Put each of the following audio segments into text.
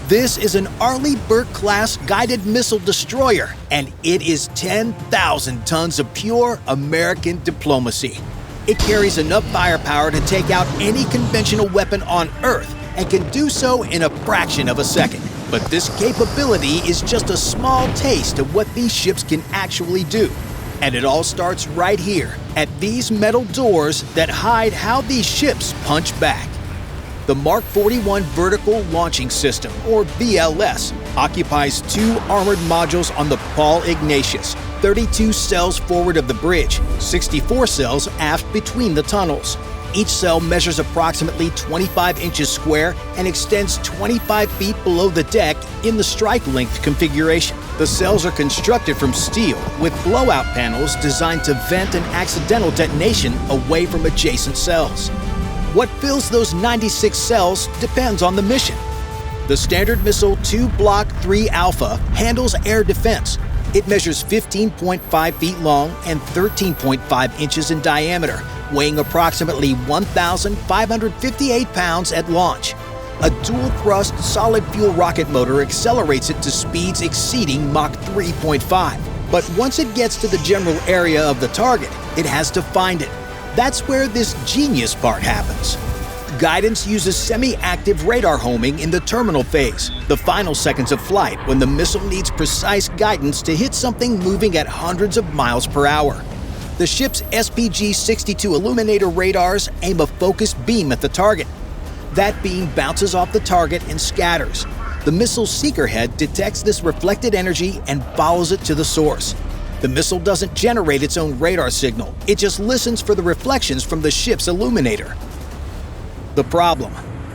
This is an Arleigh Burke-class guided missile destroyer, and it is 10,000 tons of pure American diplomacy. It carries enough firepower to take out any conventional weapon on Earth and can do so in a fraction of a second. But this capability is just a small taste of what these ships can actually do. And it all starts right here, at these metal doors that hide how these ships punch back. The Mark 41 Vertical Launching System, or VLS, occupies 2 armored modules on the Paul Ignatius, 32 cells forward of the bridge, 64 cells aft between the tunnels. Each cell measures approximately 25 inches square and extends 25 feet below the deck in the strike-length configuration. The cells are constructed from steel with blowout panels designed to vent an accidental detonation away from adjacent cells. What fills those 96 cells depends on the mission. The Standard Missile 2 Block 3 Alpha handles air defense. It measures 15.5 feet long and 13.5 inches in diameter, weighing approximately 1,558 pounds at launch. A dual-thrust solid-fuel rocket motor accelerates it to speeds exceeding Mach 3.5. But once it gets to the general area of the target, it has to find it. That's where this genius part happens. Guidance uses semi-active radar homing in the terminal phase, the final seconds of flight when the missile needs precise guidance to hit something moving at hundreds of miles per hour. The ship's SPG-62 illuminator radars aim a focused beam at the target. That beam bounces off the target and scatters. The missile's seeker head detects this reflected energy and follows it to the source. The missile doesn't generate its own radar signal, it just listens for the reflections from the ship's illuminator. The problem: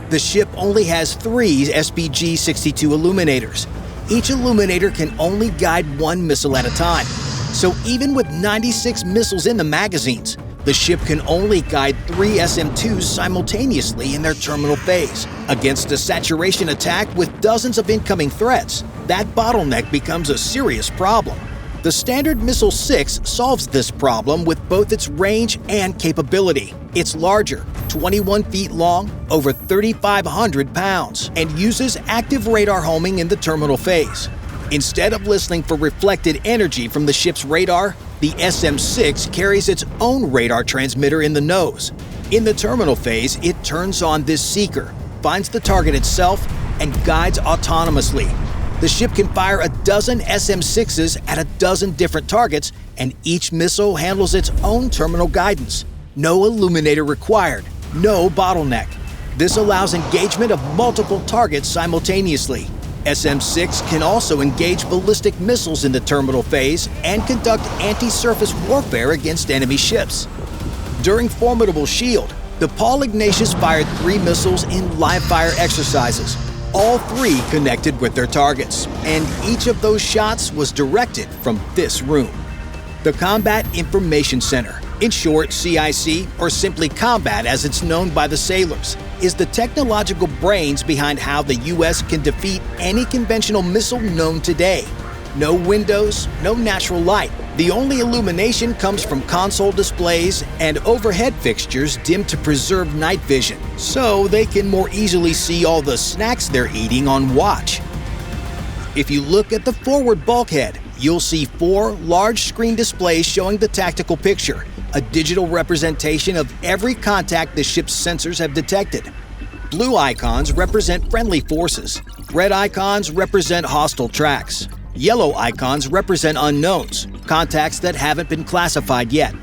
the ship only has 3 SPG-62 illuminators. Each illuminator can only guide 1 missile at a time. So even with 96 missiles in the magazines, the ship can only guide 3 SM-2s simultaneously in their terminal phase. Against a saturation attack with dozens of incoming threats, that bottleneck becomes a serious problem. The Standard Missile 6 solves this problem with both its range and capability. It's larger, 21 feet long, over 3,500 pounds, and uses active radar homing in the terminal phase. Instead of listening for reflected energy from the ship's radar, the SM-6 carries its own radar transmitter in the nose. In the terminal phase, it turns on this seeker, finds the target itself, and guides autonomously. The ship can fire a dozen SM-6s at a dozen different targets, and each missile handles its own terminal guidance. No illuminator required, no bottleneck. This allows engagement of multiple targets simultaneously. SM-6 can also engage ballistic missiles in the terminal phase and conduct anti-surface warfare against enemy ships. During Formidable Shield, the Paul Ignatius fired 3 missiles in live-fire exercises. All 3 connected with their targets, and each of those shots was directed from this room. The Combat Information Center, in short CIC, or simply Combat as it's known by the sailors, is the technological brains behind how the U.S. can defeat any conventional missile known today. No windows, no natural light. The only illumination comes from console displays and overhead fixtures dimmed to preserve night vision, so they can more easily see all the snacks they're eating on watch. If you look at the forward bulkhead, you'll see 4 large screen displays showing the tactical picture, a digital representation of every contact the ship's sensors have detected. Blue icons represent friendly forces. Red icons represent hostile tracks. Yellow icons represent unknowns, contacts that haven't been classified yet.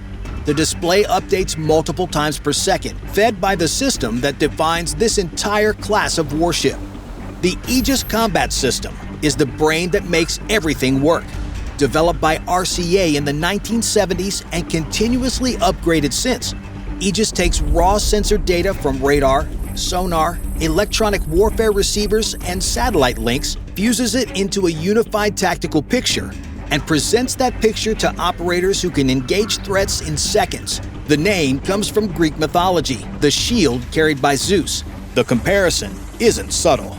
The display updates multiple times per second, fed by the system that defines this entire class of warship. The Aegis combat system is the brain that makes everything work. Developed by RCA in the 1970s and continuously upgraded since, Aegis takes raw sensor data from radar, sonar, electronic warfare receivers, and satellite links, fuses it into a unified tactical picture, and presents that picture to operators who can engage threats in seconds. The name comes from Greek mythology, the shield carried by Zeus. The comparison isn't subtle.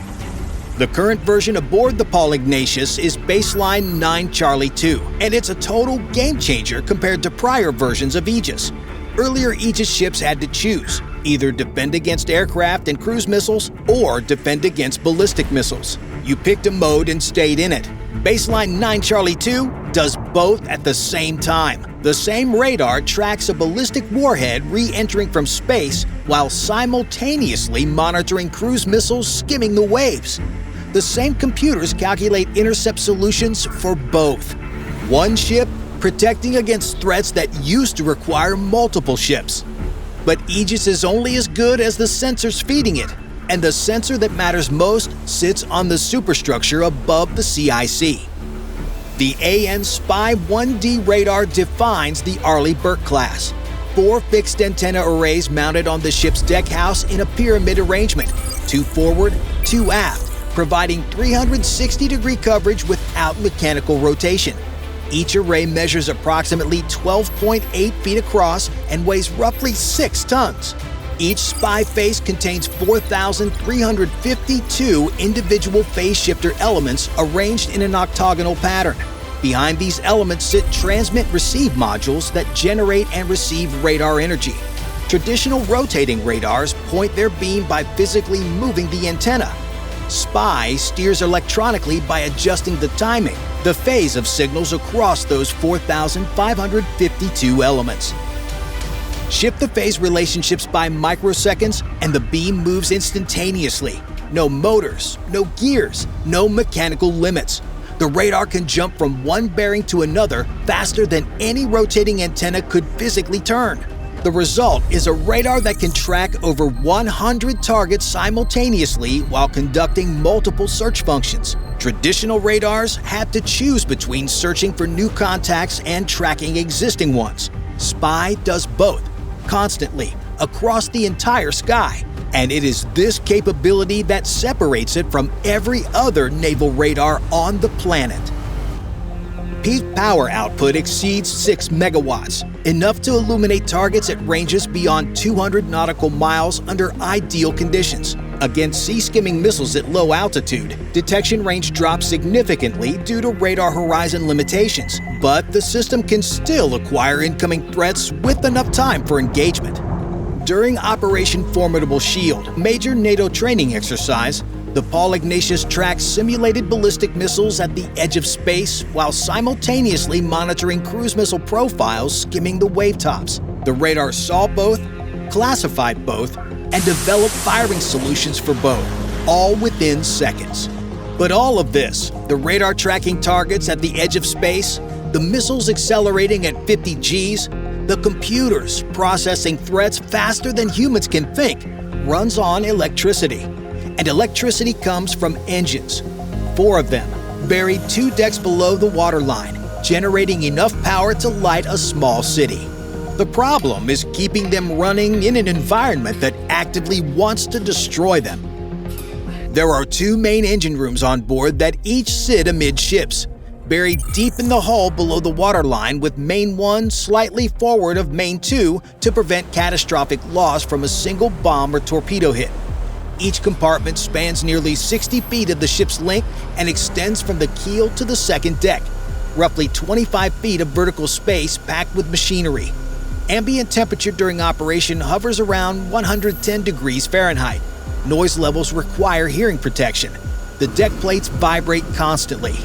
The current version aboard the Paul Ignatius is baseline 9 Charlie 2, and it's a total game changer compared to prior versions of Aegis. Earlier Aegis ships had to choose Either defend against aircraft and cruise missiles or defend against ballistic missiles. You picked a mode and stayed in it. Baseline 9 Charlie 2 does both at the same time. The same radar tracks a ballistic warhead re-entering from space while simultaneously monitoring cruise missiles skimming the waves. The same computers calculate intercept solutions for both. One ship protecting against threats that used to require multiple ships. But Aegis is only as good as the sensors feeding it, and the sensor that matters most sits on the superstructure above the CIC. The AN Spy 1D radar defines the Arleigh Burke-class. 4 fixed antenna arrays mounted on the ship's deckhouse in a pyramid arrangement, 2 forward, 2 aft, providing 360-degree coverage without mechanical rotation. Each array measures approximately 12.8 feet across and weighs roughly 6 tons. Each spy face contains 4,352 individual phase shifter elements arranged in an octagonal pattern. Behind these elements sit transmit-receive modules that generate and receive radar energy. Traditional rotating radars point their beam by physically moving the antenna. Spy steers electronically by adjusting the timing, the phase of signals across those 4,552 elements. Shift the phase relationships by microseconds and the beam moves instantaneously. No motors, no gears, no mechanical limits. The radar can jump from one bearing to another faster than any rotating antenna could physically turn. The result is a radar that can track over 100 targets simultaneously while conducting multiple search functions. Traditional radars had to choose between searching for new contacts and tracking existing ones. Spy does both, constantly, across the entire sky. And it is this capability that separates it from every other naval radar on the planet. Peak power output exceeds 6 megawatts, enough to illuminate targets at ranges beyond 200 nautical miles under ideal conditions. Against sea-skimming missiles at low altitude, detection range drops significantly due to radar horizon limitations, but the system can still acquire incoming threats with enough time for engagement. During Operation Formidable Shield, major NATO training exercise, the Paul Ignatius tracks simulated ballistic missiles at the edge of space while simultaneously monitoring cruise missile profiles skimming the wavetops. The radar saw both, classified both, and developed firing solutions for both, all within seconds. But all of this, the radar tracking targets at the edge of space, the missiles accelerating at 50 Gs, the computers processing threats faster than humans can think, runs on electricity. And electricity comes from engines, 4 of them, buried 2 decks below the waterline, generating enough power to light a small city. The problem is keeping them running in an environment that actively wants to destroy them. There are 2 main engine rooms on board that each sit amidships, buried deep in the hull below the waterline, with Main 1 slightly forward of Main 2 to prevent catastrophic loss from a single bomb or torpedo hit. Each compartment spans nearly 60 feet of the ship's length and extends from the keel to the second deck, roughly 25 feet of vertical space packed with machinery. Ambient temperature during operation hovers around 110 degrees Fahrenheit. Noise levels require hearing protection. The deck plates vibrate constantly.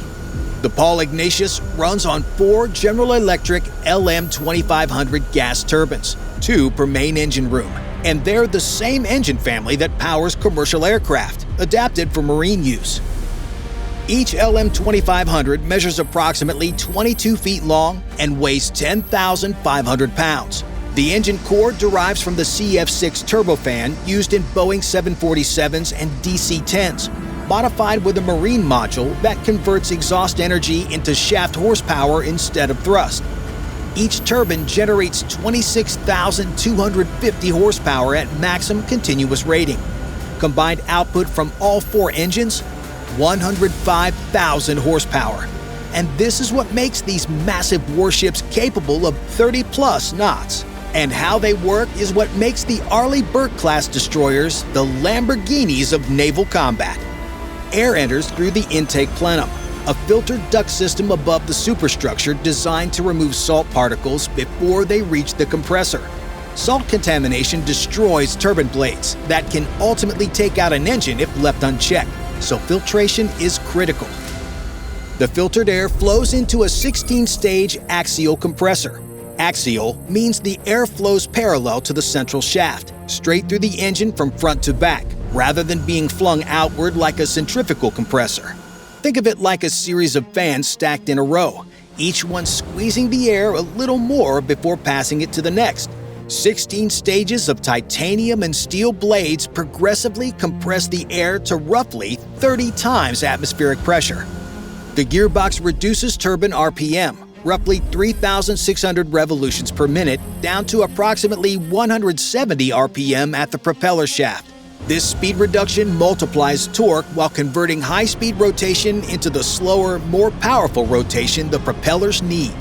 The Paul Ignatius runs on 4 General Electric LM2500 gas turbines, 2 per main engine room. And they're the same engine family that powers commercial aircraft, adapted for marine use. Each LM2500 measures approximately 22 feet long and weighs 10,500 pounds. The engine core derives from the CF6 turbofan used in Boeing 747s and DC-10s, modified with a marine module that converts exhaust energy into shaft horsepower instead of thrust. Each turbine generates 26,250 horsepower at maximum continuous rating. Combined output from all 4 engines, 105,000 horsepower. And this is what makes these massive warships capable of 30-plus knots. And how they work is what makes the Arleigh Burke-class destroyers the Lamborghinis of naval combat. Air enters through the intake plenum, a filtered duct system above the superstructure designed to remove salt particles before they reach the compressor. Salt contamination destroys turbine blades that can ultimately take out an engine if left unchecked, so filtration is critical. The filtered air flows into a 16-stage axial compressor. Axial means the air flows parallel to the central shaft, straight through the engine from front to back, rather than being flung outward like a centrifugal compressor. Think of it like a series of fans stacked in a row, each one squeezing the air a little more before passing it to the next. 16 stages of titanium and steel blades progressively compress the air to roughly 30 times atmospheric pressure. The gearbox reduces turbine RPM, roughly 3,600 revolutions per minute, down to approximately 170 RPM at the propeller shaft. This speed reduction multiplies torque while converting high-speed rotation into the slower, more powerful rotation the propellers need.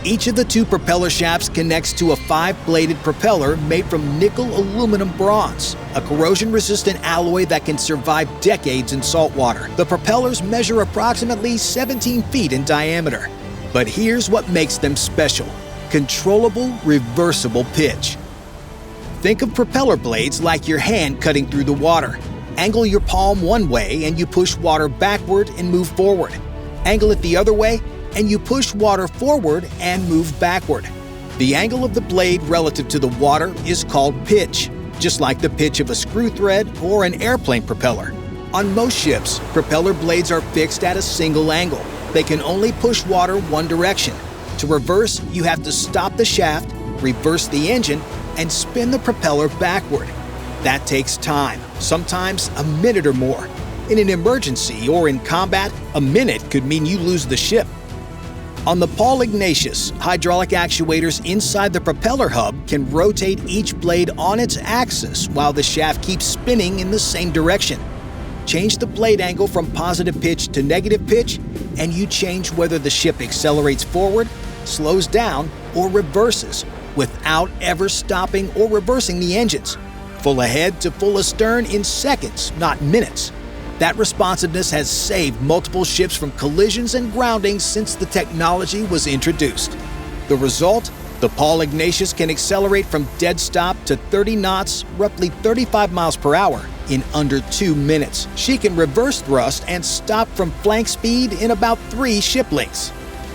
Each of the two propeller shafts connects to a 5-bladed propeller made from nickel-aluminum bronze, a corrosion-resistant alloy that can survive decades in salt water. The propellers measure approximately 17 feet in diameter. But here's what makes them special: controllable, reversible pitch. Think of propeller blades like your hand cutting through the water. Angle your palm one way and you push water backward and move forward. Angle it the other way and you push water forward and move backward. The angle of the blade relative to the water is called pitch, just like the pitch of a screw thread or an airplane propeller. On most ships, propeller blades are fixed at a single angle. They can only push water one direction. To reverse, you have to stop the shaft, reverse the engine, and spin the propeller backward. That takes time, sometimes a minute or more. In an emergency or in combat, a minute could mean you lose the ship. On the Paul Ignatius, hydraulic actuators inside the propeller hub can rotate each blade on its axis while the shaft keeps spinning in the same direction. Change the blade angle from positive pitch to negative pitch, and you change whether the ship accelerates forward, slows down, or reverses without ever stopping or reversing the engines. Full ahead to full astern in seconds, not minutes. That responsiveness has saved multiple ships from collisions and groundings since the technology was introduced. The result? The Paul Ignatius can accelerate from dead stop to 30 knots, roughly 35 miles per hour, in under 2 minutes. She can reverse thrust and stop from flank speed in about 3 ship lengths.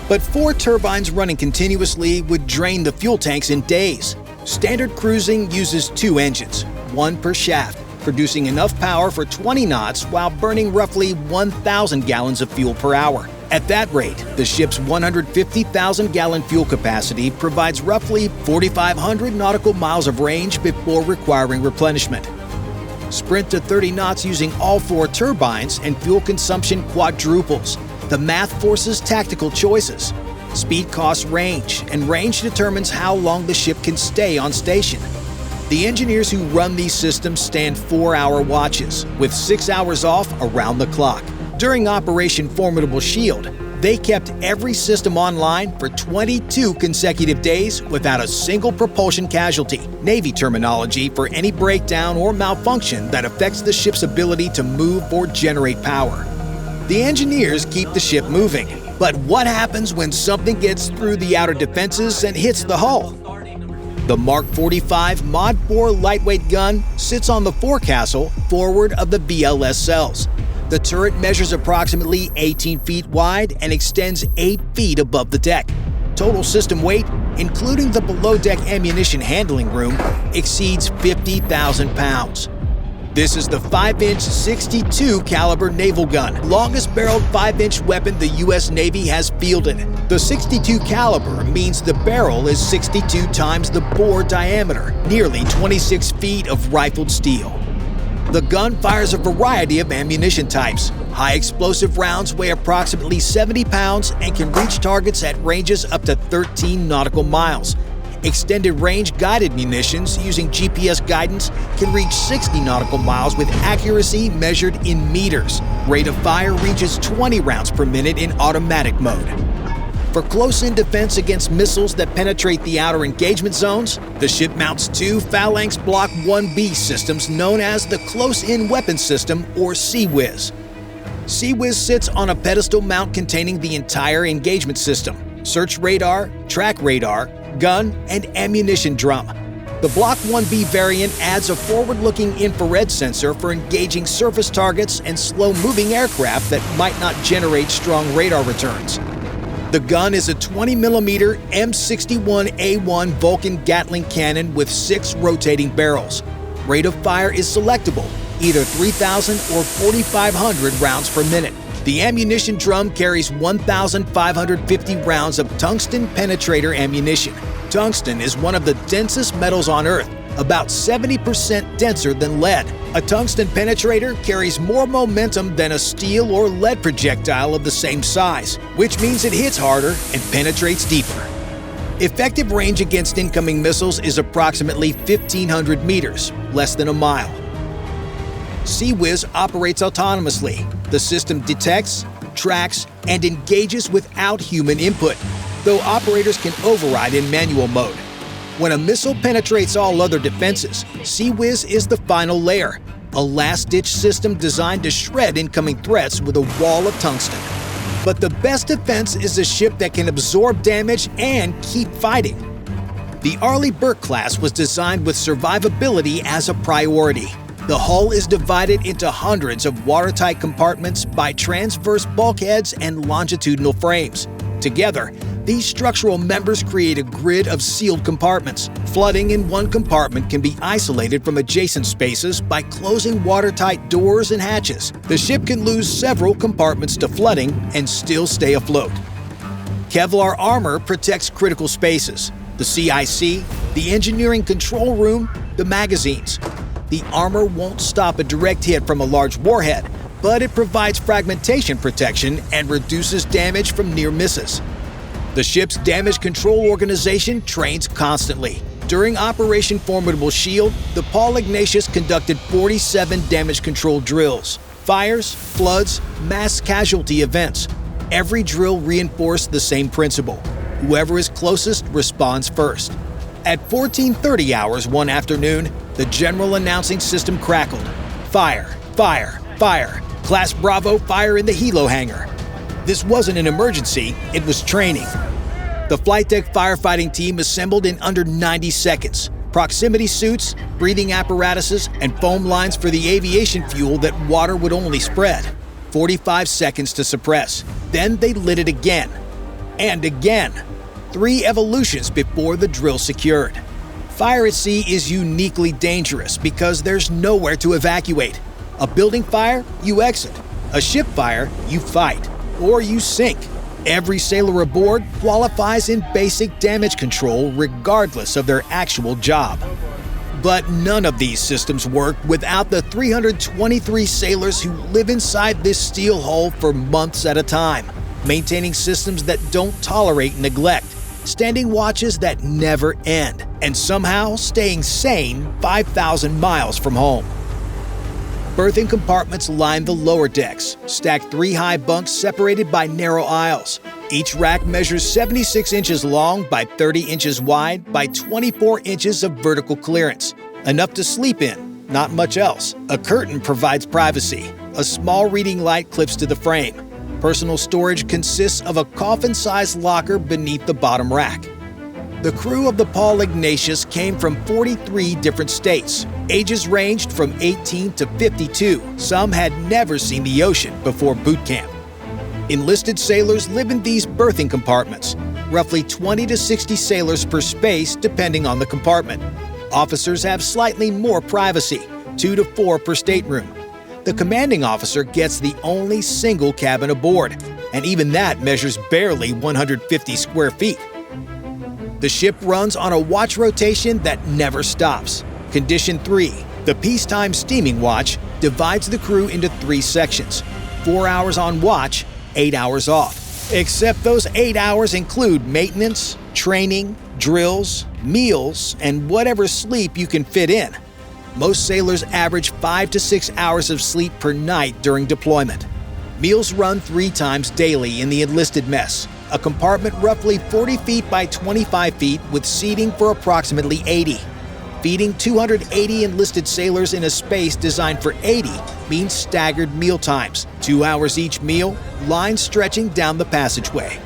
But 4 turbines running continuously would drain the fuel tanks in days. Standard cruising uses 2 engines, 1 per shaft, producing enough power for 20 knots while burning roughly 1,000 gallons of fuel per hour. At that rate, the ship's 150,000-gallon fuel capacity provides roughly 4,500 nautical miles of range before requiring replenishment. Sprint to 30 knots using all 4 turbines and fuel consumption quadruples. The math forces tactical choices. Speed costs range, and range determines how long the ship can stay on station. The engineers who run these systems stand 4-hour watches, with 6 hours off around the clock. During Operation Formidable Shield, they kept every system online for 22 consecutive days without a single propulsion casualty, Navy terminology for any breakdown or malfunction that affects the ship's ability to move or generate power. The engineers keep the ship moving, but what happens when something gets through the outer defenses and hits the hull? The Mark 45 Mod 4 lightweight gun sits on the forecastle forward of the BLS cells. The turret measures approximately 18 feet wide and extends 8 feet above the deck. Total system weight, including the below-deck ammunition handling room, exceeds 50,000 pounds. This is the 5-inch 62 caliber naval gun, longest barreled 5-inch weapon the U.S. Navy has fielded. The 62 caliber means the barrel is 62 times the bore diameter, nearly 26 feet of rifled steel. The gun fires a variety of ammunition types. High explosive rounds weigh approximately 70 pounds and can reach targets at ranges up to 13 nautical miles. Extended range guided munitions using GPS guidance can reach 60 nautical miles with accuracy measured in meters. Rate of fire reaches 20 rounds per minute in automatic mode. For close-in defense against missiles that penetrate the outer engagement zones, the ship mounts 2 Phalanx Block 1B systems known as the Close-In Weapon System, or CWIS. CWIS sits on a pedestal mount containing the entire engagement system: search radar, track radar, gun, and ammunition drum. The Block 1B variant adds a forward-looking infrared sensor for engaging surface targets and slow-moving aircraft that might not generate strong radar returns. The gun is a 20mm M61A1 Vulcan Gatling cannon with 6 rotating barrels. Rate of fire is selectable, either 3,000 or 4,500 rounds per minute. The ammunition drum carries 1,550 rounds of tungsten penetrator ammunition. Tungsten is one of the densest metals on Earth, about 70% denser than lead. A tungsten penetrator carries more momentum than a steel or lead projectile of the same size, which means it hits harder and penetrates deeper. Effective range against incoming missiles is approximately 1,500 meters, less than a mile. CWIS operates autonomously. The system detects, tracks, and engages without human input, though operators can override in manual mode. When a missile penetrates all other defenses, CWIS is the final layer, a last-ditch system designed to shred incoming threats with a wall of tungsten. But the best defense is a ship that can absorb damage and keep fighting. The Arleigh Burke-class was designed with survivability as a priority. The hull is divided into hundreds of watertight compartments by transverse bulkheads and longitudinal frames. Together, these structural members create a grid of sealed compartments. Flooding in one compartment can be isolated from adjacent spaces by closing watertight doors and hatches. The ship can lose several compartments to flooding and still stay afloat. Kevlar armor protects critical spaces: the CIC, the engineering control room, the magazines. The armor won't stop a direct hit from a large warhead, but it provides fragmentation protection and reduces damage from near misses. The ship's damage control organization trains constantly. During Operation Formidable Shield, the Paul Ignatius conducted 47 damage control drills. Fires, floods, mass casualty events. Every drill reinforced the same principle: whoever is closest responds first. At 14:30 hours one afternoon, the general announcing system crackled. Fire, fire, fire. Class Bravo, fire in the helo hangar. This wasn't an emergency, it was training. The flight deck firefighting team assembled in under 90 seconds. Proximity suits, breathing apparatuses, and foam lines for the aviation fuel that water would only spread. 45 seconds to suppress. Then they lit it again. And again. 3 evolutions before the drill secured. Fire at sea is uniquely dangerous because there's nowhere to evacuate. A building fire, you exit. A ship fire, you fight. Or you sink. Every sailor aboard qualifies in basic damage control regardless of their actual job. But none of these systems work without the 323 sailors who live inside this steel hull for months at a time, maintaining systems that don't tolerate neglect, standing watches that never end, and somehow staying sane 5,000 miles from home. Berthing compartments line the lower decks, stacked 3 high bunks separated by narrow aisles. Each rack measures 76 inches long by 30 inches wide by 24 inches of vertical clearance. Enough to sleep in, not much else. A curtain provides privacy. A small reading light clips to the frame. Personal storage consists of a coffin-sized locker beneath the bottom rack. The crew of the Paul Ignatius came from 43 different states. Ages ranged from 18 to 52. Some had never seen the ocean before boot camp. Enlisted sailors live in these berthing compartments, roughly 20 to 60 sailors per space depending on the compartment. Officers have slightly more privacy, 2 to 4 per stateroom. The commanding officer gets the only single cabin aboard, and even that measures barely 150 square feet. The ship runs on a watch rotation that never stops. Condition 3, the peacetime steaming watch, divides the crew into 3 sections. 4 hours on watch, 8 hours off. Except those 8 hours include maintenance, training, drills, meals, and whatever sleep you can fit in. Most sailors average 5 to 6 hours of sleep per night during deployment. Meals run 3 times daily in the enlisted mess, a compartment roughly 40 feet by 25 feet with seating for approximately 80. Feeding 280 enlisted sailors in a space designed for 80 means staggered meal times, 2 hours each meal, lines stretching down the passageway.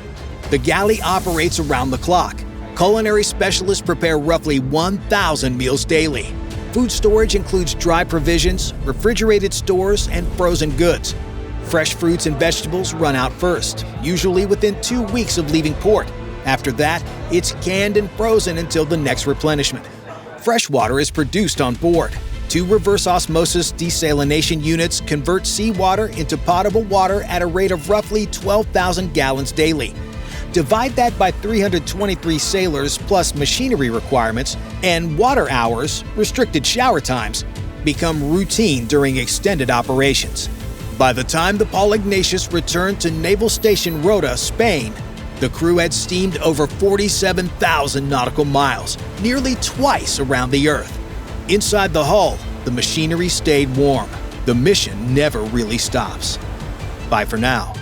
The galley operates around the clock. Culinary specialists prepare roughly 1,000 meals daily. Food storage includes dry provisions, refrigerated stores, and frozen goods. Fresh fruits and vegetables run out first, usually within 2 weeks of leaving port. After that, it's canned and frozen until the next replenishment. Fresh water is produced on board. 2 reverse osmosis desalination units convert seawater into potable water at a rate of roughly 12,000 gallons daily. Divide that by 323 sailors plus machinery requirements, and water hours, restricted shower times, become routine during extended operations. By the time the Paul Ignatius returned to Naval Station Rota, Spain, the crew had steamed over 47,000 nautical miles, nearly twice around the Earth. Inside the hull, the machinery stayed warm. The mission never really stops. Bye for now.